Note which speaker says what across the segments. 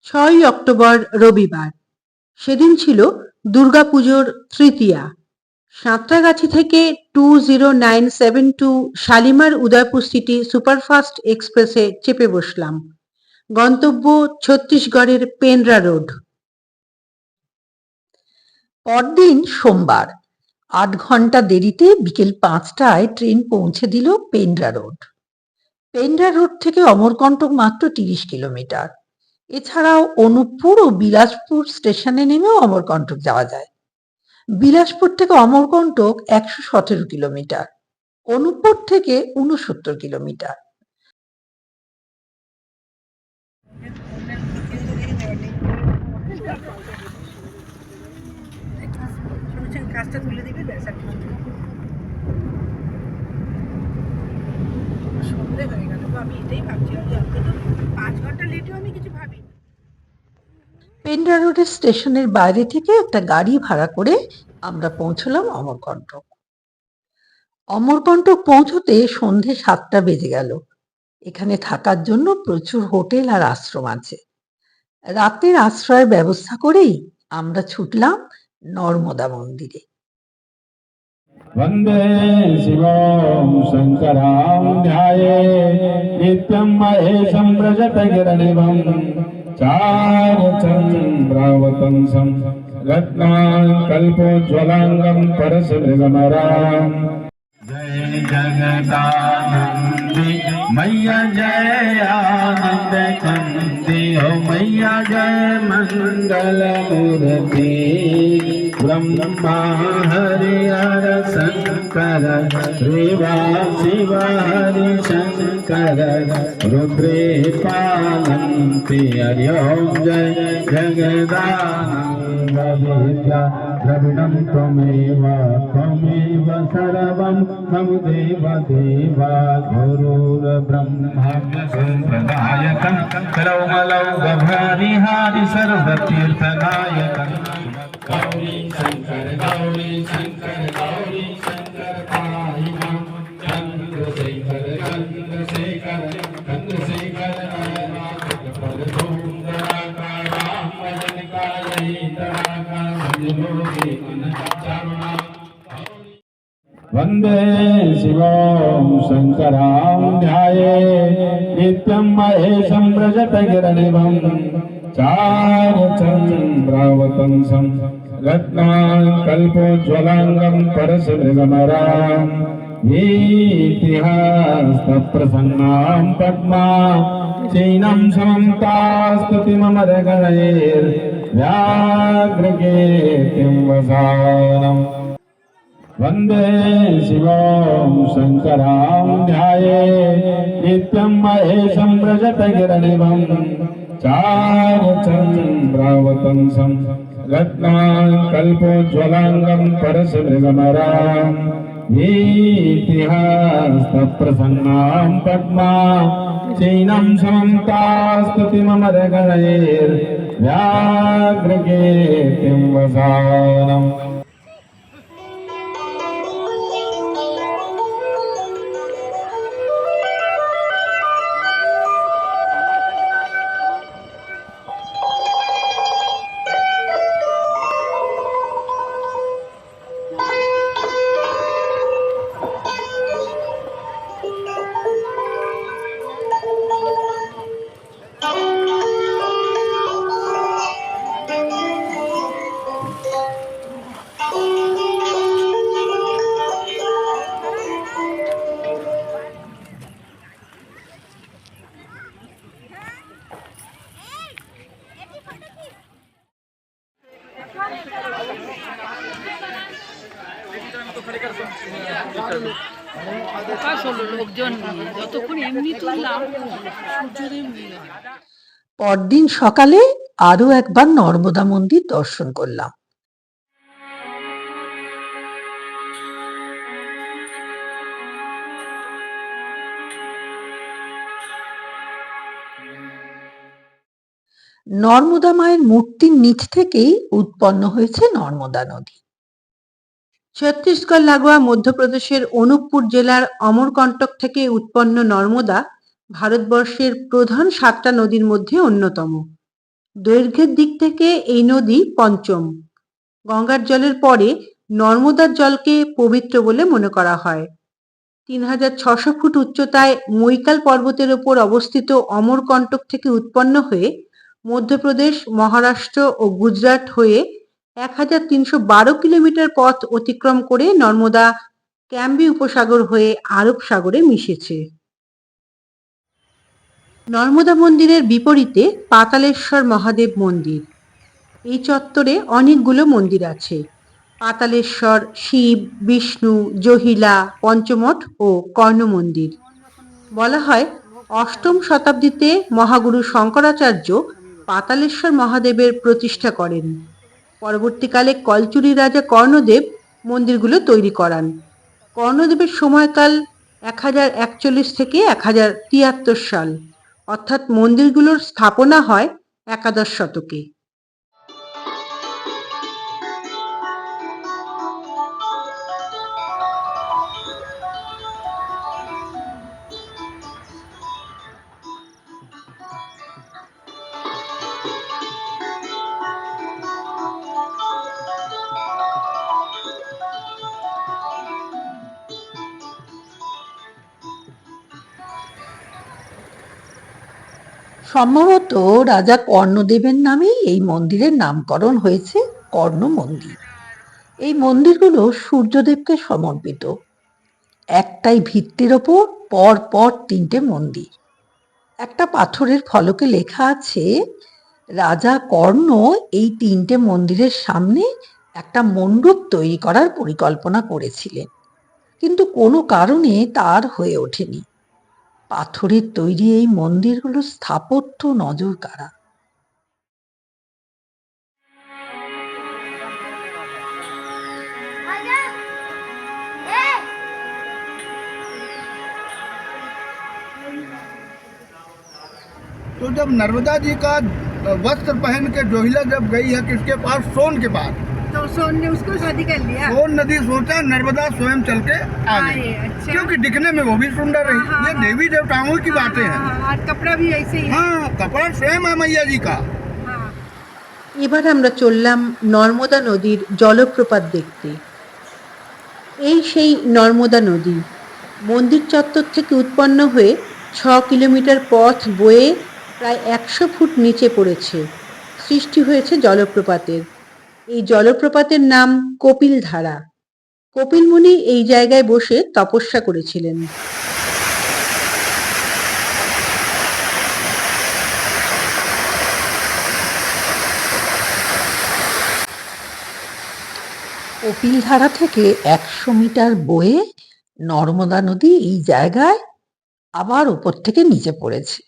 Speaker 1: 6 October রবিবার। সেদিন ছিল দুর্গাপুজোর তৃতীয়া। সাঁতরাগাছি থেকে 20972 শালিমার উদয়পুর সিটি সুপারফাস্ট এক্সপ্রেসে চেপে বসলাম। গন্তব্য ছত্তিশগড়ের পেন্ড্রা রোড। পরদিন সোমবার 8 ঘন্টা দেরিতে বিকেল 5টায় ট্রেন পৌঁছে দিল পেন্ড্রা রোড। পেন্ড্রা রোড থেকে অমরকণ্টক মাত্র 30 কিলোমিটার। এছাড়াও অনুপপুর ও বিলাসপুর স্টেশনে নেমেও অমরকণ্টক যাওয়া যায়। বিলাসপুর থেকে অমরকণ্টক 117 কিলোমিটার, অনুপপুর থেকে 69 কিলোমিটার। কাজটা তুলে দিবি, সন্ধে হয়ে গেল। আমি এটাই ভাবছিলাম যে অন্তত 5 ঘন্টা লেটেও আমি কিছু ভাবি। পেন্ড্রা রোডের স্টেশনের বাইরে থেকে একটা গাড়ি ভাড়া করে আমরা পৌঁছলাম অমরকণ্টক। অমরকণ্টক পৌঁছতে সন্ধে 7টা বেজে গেল। এখানে থাকার জন্য প্রচুর হোটেল আর আশ্রম আছে। রাতের আশ্রয়ের ব্যবস্থা করেই আমরা ছুটলাম নর্মদা মন্দিরে।
Speaker 2: वन्दे शिवं शङ्करां ध्याये नित्यं महेशं व्रजतगिरणिवं चारुचन्द्रावतंसं रत्नाकल्पोज्ज्वलाङ्गं परशुमृगमराम्। जय जगदानंदी मैया जय आनंद कंदी हो मैया जय मंगल मूर्ति ब्रह्मा हरिहर शंकर शिवा शिव हरि शंकर रुद्रे पालन्ति हरि ओम जय जगदानंद विद्या द्रविणं त्वमेव त्वमेव सर्वं मम देव देवा गुरुर्ब्रह्मा प्रदायकं कलौमलौघभारिहारि सर्वतीर्थदायकं गौरी शंकर गौरी शंकर गौरी शंकर पाहि मां चंद्रशेखर चंद्रशेखर चंद्रशेखर वन्दे शिवं शङ्करां ध्याये नित्यं महेशं व्रजतगिरणिवं चारुचन्द्रावतंसं रत्नाकल्पोज्ज्वलाङ्गं परशुमृगमराम्। इतिहासप्रसन्नां पद्मा चैनं समन्तास्तुतिममरगणैर्व्याघ्रकीर्तिं वसानम्। वन्दे शिवं शङ्करां ध्याये नित्यं महेशं व्रजतगिरणिवं चारुचन्द्रावतंसं रत्नाकल्पोज्ज्वलाङ्गं परशुमृगमराम्। इतिहासप्रसन्नां पद्मा चैनं समन्तास्तुतिममरगणैर्व्याघ्रकीर्तिं वसानम्।
Speaker 1: পরদিন সকালে আরো একবার নর্মদা মন্দির দর্শন করলাম। নর্মদা মায়ের মূর্তির নিচ থেকেই উৎপন্ন হয়েছে নর্মদা নদী। ছত্তিশগড় লাগোয়া মধ্যপ্রদেশের অনুপপুর জেলার অমরকণ্টক থেকে উৎপন্ন নর্মদা ভারতবর্ষের প্রধান 7টা নদীর মধ্যে অন্যতম।
Speaker 3: দৈর্ঘ্যের দিক থেকে এই নদী পঞ্চম। গঙ্গার জলের পরে নর্মদার জলকে পবিত্র বলে মনে করা হয়। ৩,৬০০ ফুট উচ্চতায় মৈকাল পর্বতের ওপর অবস্থিত অমরকন্টক থেকে উৎপন্ন হয়ে মধ্যপ্রদেশ, মহারাষ্ট্র ও গুজরাট হয়ে ১,৩১২ কিলোমিটার পথ অতিক্রম করে নর্মদা ক্যাম্বি উপসাগর হয়ে আরব সাগরে মিশেছে। নর্মদা মন্দিরের বিপরীতে পাতালেশ্বর মহাদেব মন্দির। এই চত্বরে অনেকগুলো মন্দির আছে। পাতালেশ্বর, শিব, বিষ্ণু, জহিলা, পঞ্চমঠ ও কর্ণ মন্দির। বলা হয় অষ্টম শতাব্দীতে মহাগুরু শঙ্করাচার্য পাতালেশ্বর মহাদেবের প্রতিষ্ঠা করেন। পরবর্তীকালে কলচুরি রাজা কর্ণদেব মন্দিরগুলো তৈরি করান। কর্ণদেবের সময়কাল ১,০৪১ থেকে ১,০৭৩ সাল, অর্থাৎ মন্দিরগুলোর স্থাপনা হয় একাদশ শতকে।
Speaker 1: সম্ভবত রাজা কর্ণদেবের নামেই এই মন্দিরের নামকরণ হয়েছে কর্ণ মন্দির। এই মন্দিরগুলো সূর্যদেবকে সমর্পিত। একটাই ভিত্তির ওপর পর পর ৩টে মন্দির। একটা পাথরের ফলকে লেখা আছে, রাজা কর্ণ এই ৩টে মন্দিরের সামনে একটা মণ্ডপ তৈরি করার পরিকল্পনা করেছিলেন, কিন্তু কোনো কারণে তার হয়ে ওঠেনি। পাথরের তৈরি এই মন্দিরগুলোর স্থাপত্য নজর কাড়া।
Speaker 4: तो जब नर्मदा जी का वस्त्र पहन के जोहिला जब गई है किसके पास, सोन के पास,
Speaker 5: तो सोन ने उसको शादी कर लिया।
Speaker 4: सोन नदी सोचा नर्मदा स्वयं चल के आ गई,
Speaker 5: अच्छा।
Speaker 4: क्योंकि दिखने में वो भी सुंदर रही।
Speaker 5: हाँ,
Speaker 4: ये
Speaker 5: हाँ,
Speaker 4: देवी देवताओं की बातें हैं।
Speaker 5: और कपड़ा भी ऐसे ही है।
Speaker 4: हाँ, कपड़ा स्वयं है मैया जी का।
Speaker 5: हाँ।
Speaker 3: এবার আমরা চললাম নর্মদা নদীর জলপ্রপাত দেখতে। এই সেই নর্মদা নদী মন্দির চত্বর থেকে উৎপন্ন হয়ে ৬ কিলোমিটার পথ বয়ে প্রায় ১০০ ফুট নিচে পড়েছে। সৃষ্টি হয়েছে জলপ্রপাতের। এই জলপ্রপাতের নাম কপিলধারা। কপিল মুনি এই জায়গায় বসে তপস্যা করেছিলেন।
Speaker 1: কপিলধারা থেকে ১০০ মিটার বয়ে নর্মদা নদী এই জায়গায় আবার উপর থেকে নিচে পড়েছে।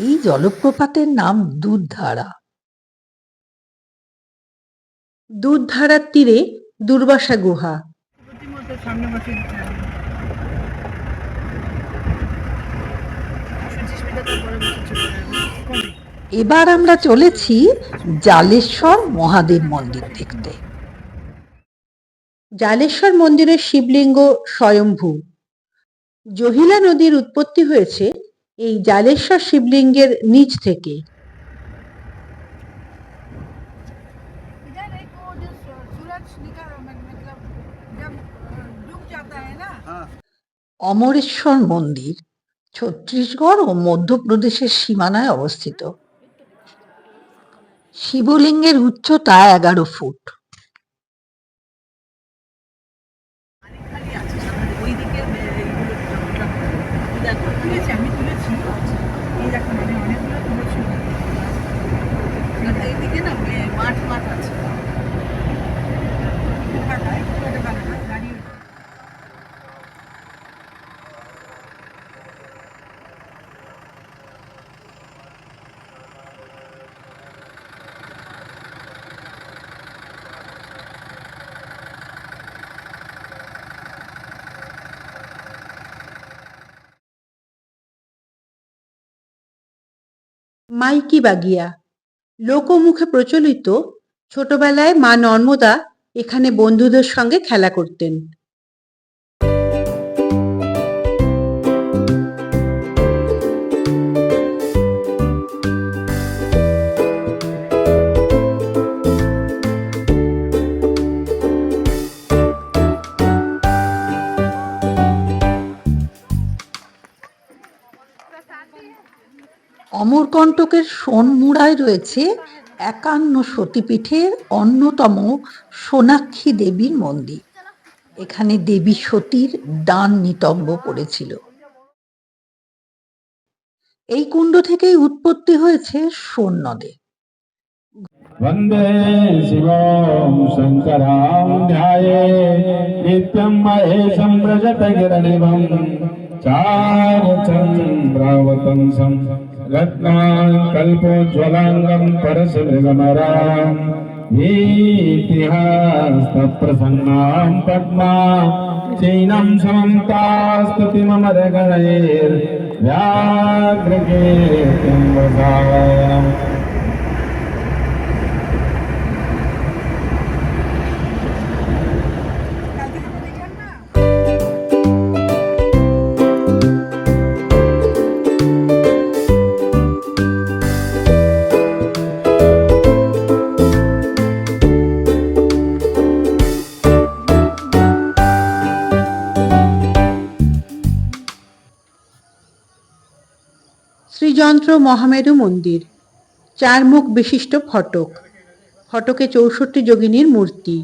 Speaker 1: এই জলপ্রপাতের নাম দুধধারা।
Speaker 3: দুধধারার তীরে দুর্বাসা গুহা।
Speaker 5: প্রতিমতো সামনে বসে দিতে হবে। 25 মিটার তারপরে বসে চলে যাবে।
Speaker 1: এবার আমরা চলেছি জালেশ্বর মহাদেব মন্দির দেখতে।
Speaker 3: জালেশ্বর মন্দিরের শিবলিঙ্গ স্বয়ম্ভু। জহিলা নদীর উৎপত্তি হয়েছে এই জালেশ্বর শিবলিঙ্গের নিচ থেকে।
Speaker 5: इधर एक वो जो सूरज निकल मतलब जब डूब जाता है ना।
Speaker 1: অমরেশ্বর মন্দির ছত্তিশগড় ও মধ্যপ্রদেশের সীমানায় অবস্থিত। শিবলিঙ্গের উচ্চতা ১১ ফুট।
Speaker 5: আমি তুলেছি, এই দেখো মানে অনেকগুলো তুলেছি। এইদিকে না মাঠ মাঠ আছে। ফাঁকা, একটু একটা ফাঁকা, দাঁড়িয়ে
Speaker 3: মাইকি বাগিয়া লোকমুখে প্রচলিত। ছোটবেলায় মা নর্মদা এখানে বন্ধুদের সঙ্গে খেলা করতেন।
Speaker 1: অমরকণ্টকের সোনমুড়ায় রয়েছে ৫১ সতীপীঠের অন্যতম সোনাক্ষী দেবীর মন্দির। এখানে দেবী সতীর ডান নিতম্ব পড়েছিল। এই কুণ্ড থেকেই উৎপত্তি হয়েছে সোন নদে।
Speaker 2: वन्दे शिवं शङ्करां ध्याये नित्यं महेशं व्रजतगिरणिवं चारुचन्द्रावतंसं रत्नाकल्पोज्ज्वलाङ्गं परशुमृगमरां इतिहासप्रसन्नां पद्मा चैनं समन्तास्तुतिममरगणैर्व्याघ्रकीर्तिं वसावयम्।
Speaker 3: শ্রীযন্ত্র মহামেরু মন্দির, 4 মুখ বিশিষ্ট ফটক, ফটকে 64 যোগিনীর মূর্তি।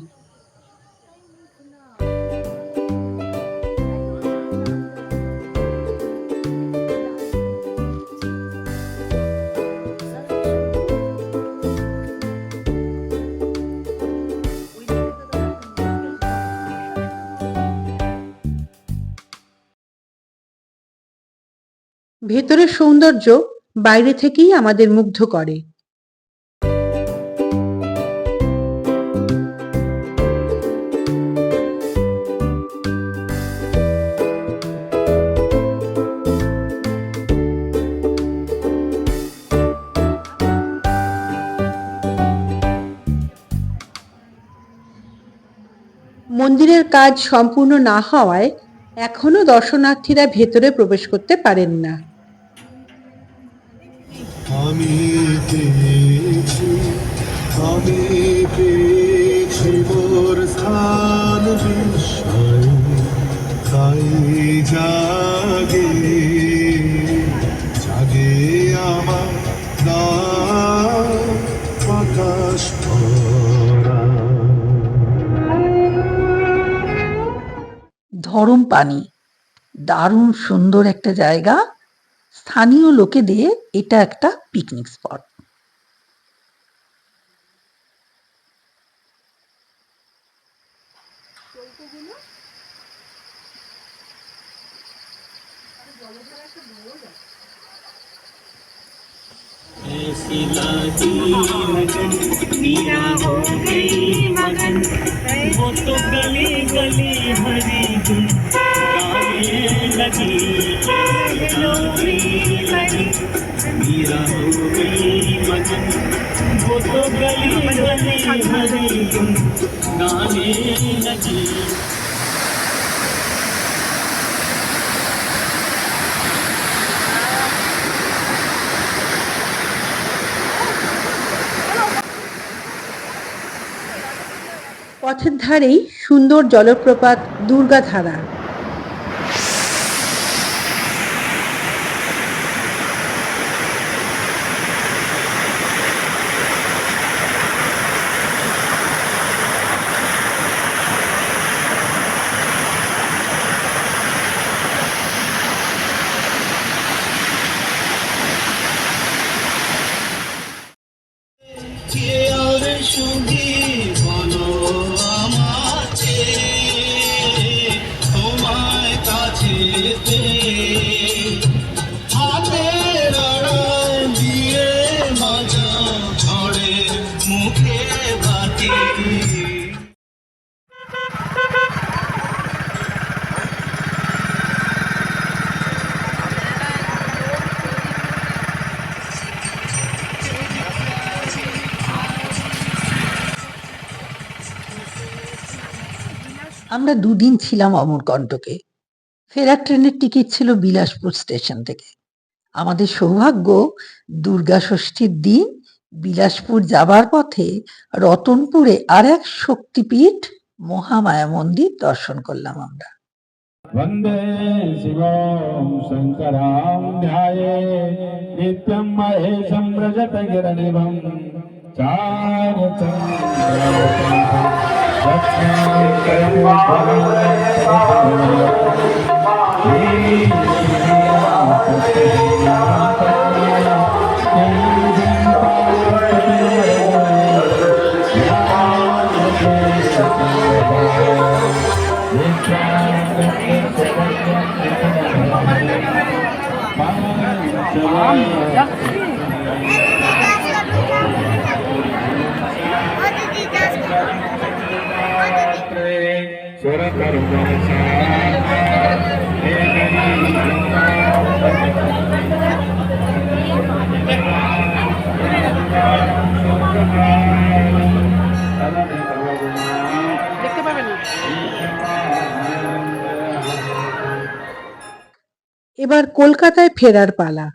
Speaker 3: ভেতরের সৌন্দর্য বাইরে থেকেই আমাদের মুগ্ধ করে। মন্দিরের কাজ সম্পূর্ণ না হওয়ায় এখনো দর্শনার্থীরা ভেতরে প্রবেশ করতে পারেন না।
Speaker 6: আমি পেয়েছি মোর স্থান বিস্ময়, তাই জাগে জাগে আমার আকাশ ভরা।
Speaker 1: ধরম পানি দারুণ সুন্দর একটা জায়গা। স্থানীয় লোকেদের এটা একটা পিকনিক স্পট।
Speaker 7: ऐसी लागी लगन मीरा हो गई मगन, वो तो गली गली हरी धुन गाने लगी। मीरा हो गई मगन, वो तो गली गली हरी धुन गाने लगी।
Speaker 3: পথের ধারেই সুন্দর জলপ্রপাত দুর্গাধারা।
Speaker 6: তোমায় কাছে হাতের আড়ায় দিয়ে মাজা ঝড়ে মুখে বাতি।
Speaker 1: আমরা 2 দিন ছিলাম অমরকণ্টকে। ফেরার ট্রেনের টিকিট ছিল বিলাসপুর স্টেশন থেকে। আমাদের সৌভাগ্য, দুর্গা ষষ্ঠীর দিন বিলাসপুর যাবার পথে রতনপুরে আর এক শক্তিপীঠ মহামায়া মন্দির দর্শন করলাম আমরা।
Speaker 2: वन्दे शिवं शङ्करां ध्याये नित्यं महेशं व्रजतगिरनिभं
Speaker 3: এবার কলকাতায় ফেরার পালা।